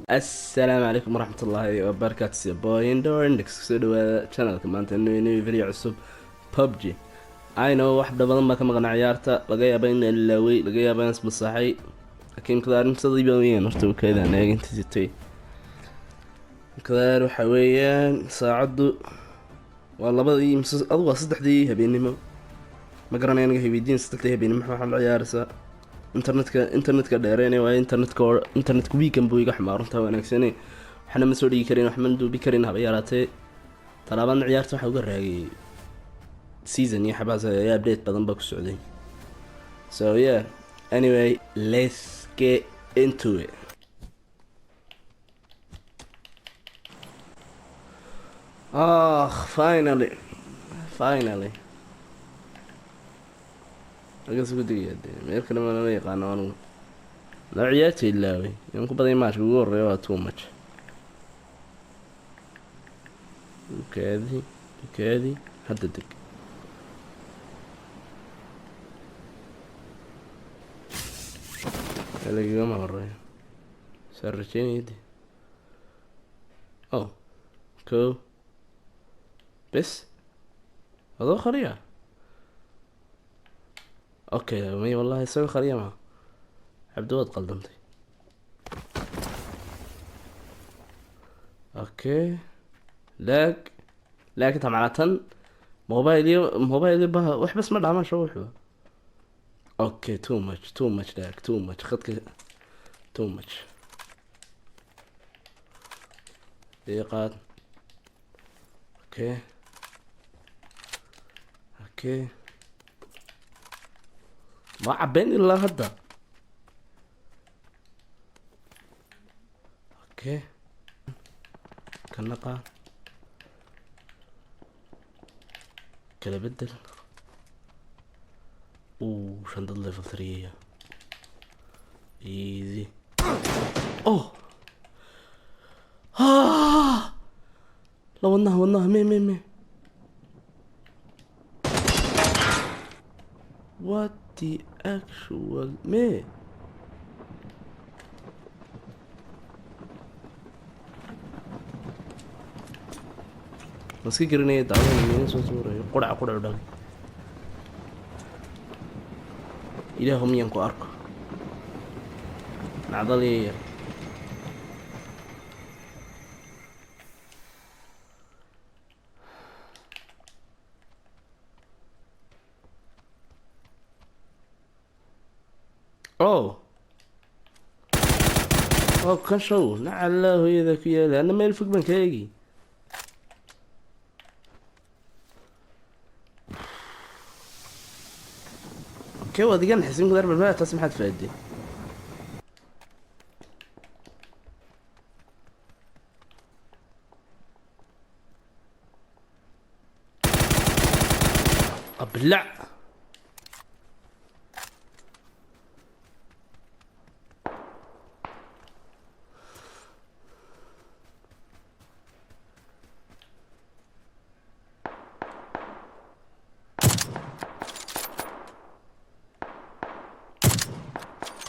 السلام عليكم ورحمة الله وبركاته سيبوين دور اندكس سودو channelka maanta inuu video cusub PUBG I know wax badan ma ka maqan ciyaarta laga yaabo in ilaaway laga yaabo in ismasaxay laakiin kadaar inta diibaanayeen horta keeda anaaginta sitay kadaar waxa weeyaan saacadu waa labadii adu waa saddexdii habeenimo ma garanay aniga habeediin saddexdii habeenimo waxa la ciyaaraysaa internetka dheereynay waa internetka weekend buu iga xamaarunta wanaagsanay waxna ma soo dhigi karin wax ma duubi karin haba yaraatee talaaban ciyaarta waxa uga raagay season iyo xabaas ayaa update badan ba ku socday so yeah anyway let's get into it finally agas ugu digayade meel kale ma la yaqaano anigu la ciyaarta ilaaway in ku baday maashka ugu horeeya waa too much kaadi hadda deg halagama horeeyo sarrajeynayde oh ko bes adoo khaliya اوكي مي والله يسوي خريطة معه عبدود قلدمتي اوكي لاك انت معناتها موبايلي بها وح بس ما دعم شو وحبه اوكي تو ماتش لاك تو ماتش خدك تو ماتش دقيقة اوكي ما عبين الا هدا اوكي كنقا كلا بدل شنطة ليفل 3 ايزي اوه لو ونها مي what the actual me maski garanaya dacwada inuu soo suurayo qurac dhalay ilaahu miyan ku arko nacdaliya كان شو نعله إذا كيا لأن ما يلفق من كاجي اوكي ودي كان حسين ضرب الماء تسمح تفادي ابلع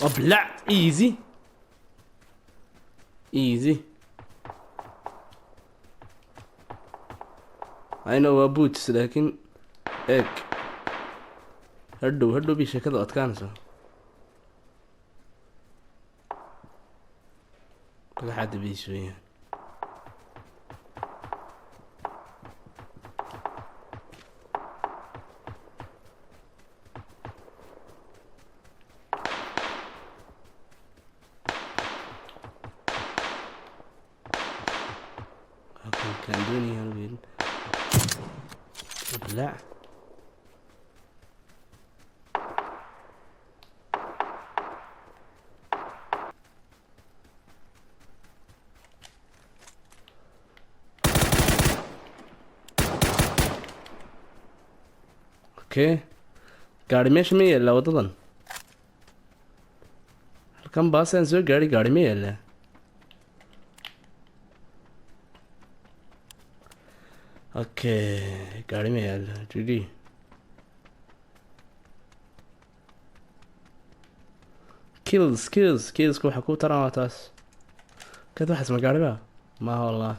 ابلع ايزي I know بوتس لكن هيك هدو بشكل اتكانسو كل حد بيسويه كان دوني هالويل ابلع اوكي gaari meesha ma yaallaa wadadan halkan baasaan soo gaari ma yaallaa اوكي gaari ma yaallaa GG kills waxa ku taran waa taas كذا واحد اسمه قاعد بقى. ما والله.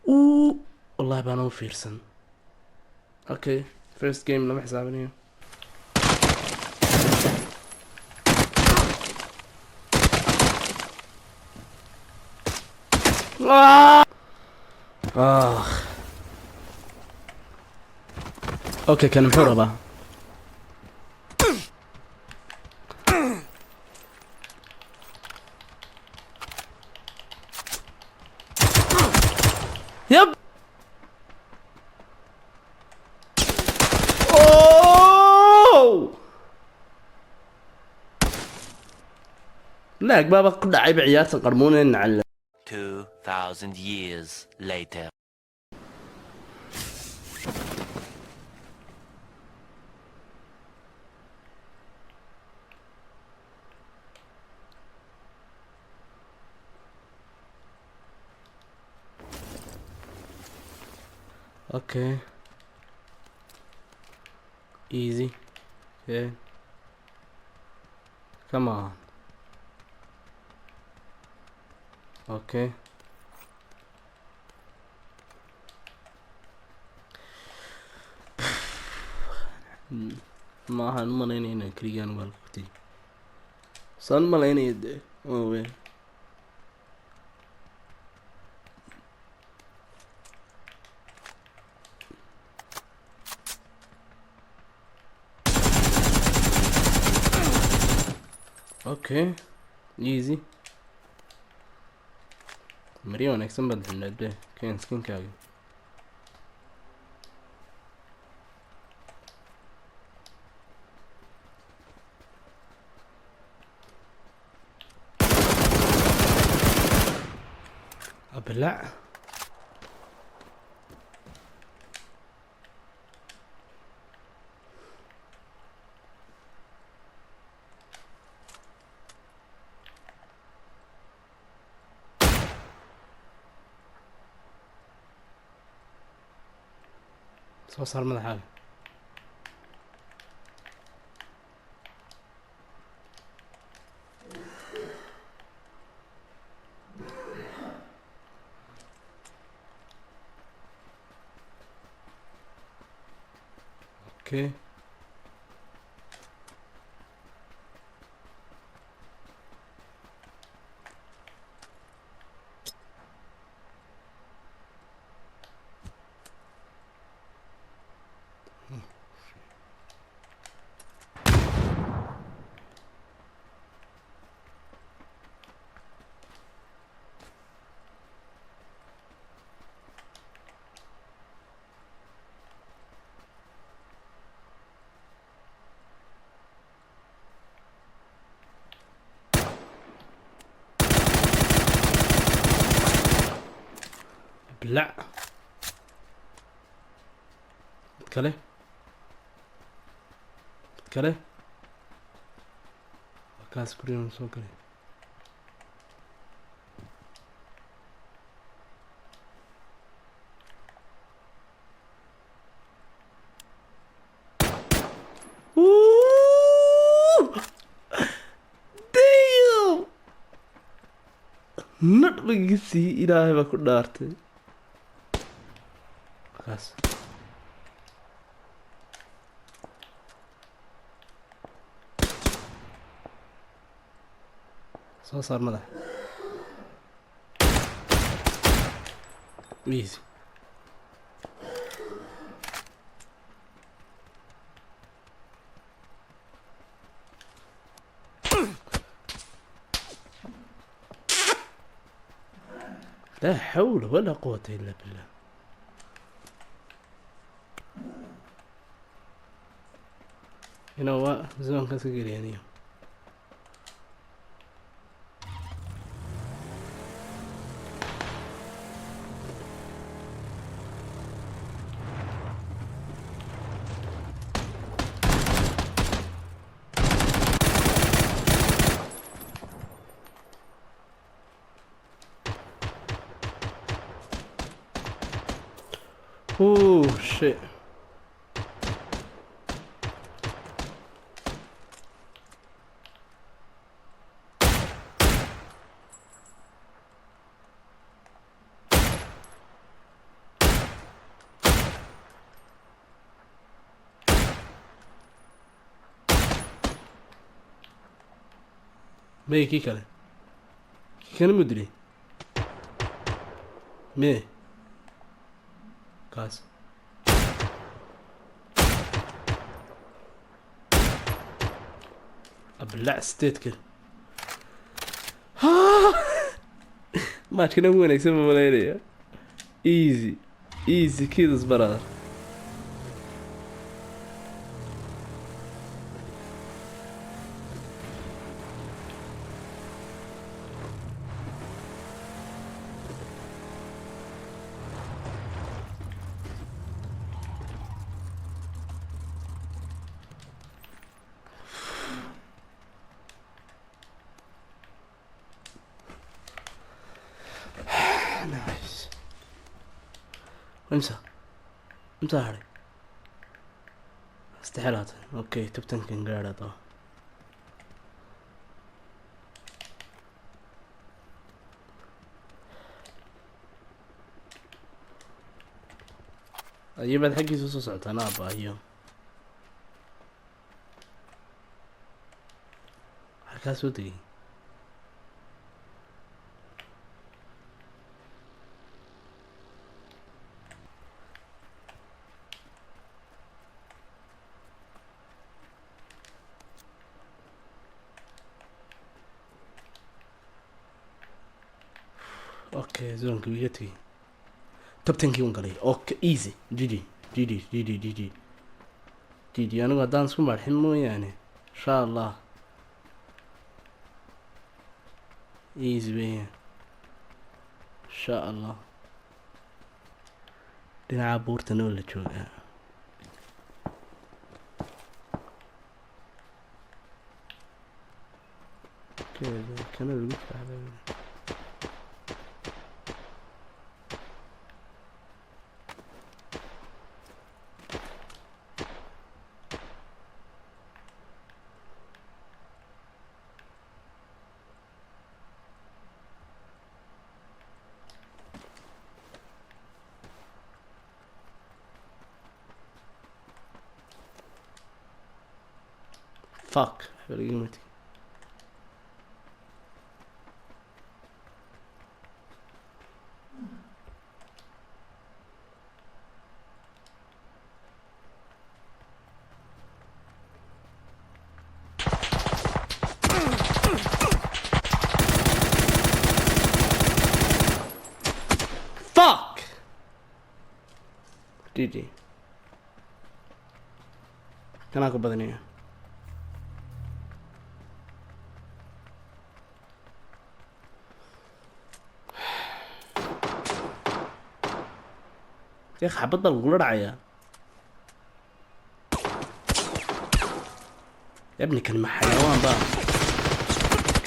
اوه والله بانو فيرسن. اوكي فيرست جيم لما حسابني. اخ اوكي كان محورة بقى. يب اوه لا بابا قد عيب عيال قرمونة نعلم. 2000 years later. اوكي easy. Okay. Come on. Okay. maahan umalaynaya inaan keligaan maalka ku tegi saan malaynaya dee waaweyn. okay easy maryo wanaagsan baad xidhnayd be keen skinkaaga. abalac soo saar madaxaaga. okay abalac kale kale kaas gurigan soo galay. damn nadhigisi ilaahay baa ku dhaartay kaas. soo saar madax easy. لا حول ولا قوة إلا بالله. هنا هو زمان كان سجل يعني. اوه شيء مي كي كله كي كان مدري مي كاس ابلع ستيت كده ما كنا وين يكسب ملايين ايزي كده زبرة نايس انسى هاري استحالات اوكي تبتن كان قاعد طبعا يبعد حقي سوسو ساعتين ابا ايوه حكا سودي اوكي زون كبيرتي توب 10 كي ونقلي اوكي ايزي جي انا قاعد دانس كم الحين مو يعني ان شاء الله ايزي بيه ان شاء الله دينا بورتنا ولا شو كذا كان الوقت على فاك قيمتي فاك جي كان اكو بدنيه يا اخي حبطل القرعة يا ابني كان مع حيوان بقى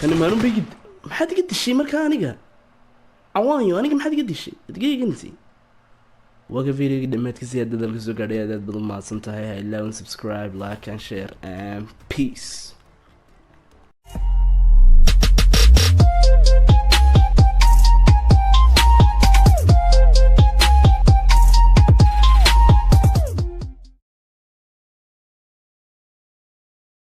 كان مالون بيجد ما حد قد الشي مركانيقا عوانيو انا ما حد قد الشي دقيقة نسي وقف فيديو قدمتك زيادة الزوجة بدل ما صنتها الا ون سبسكرايب لايك اند شير and peace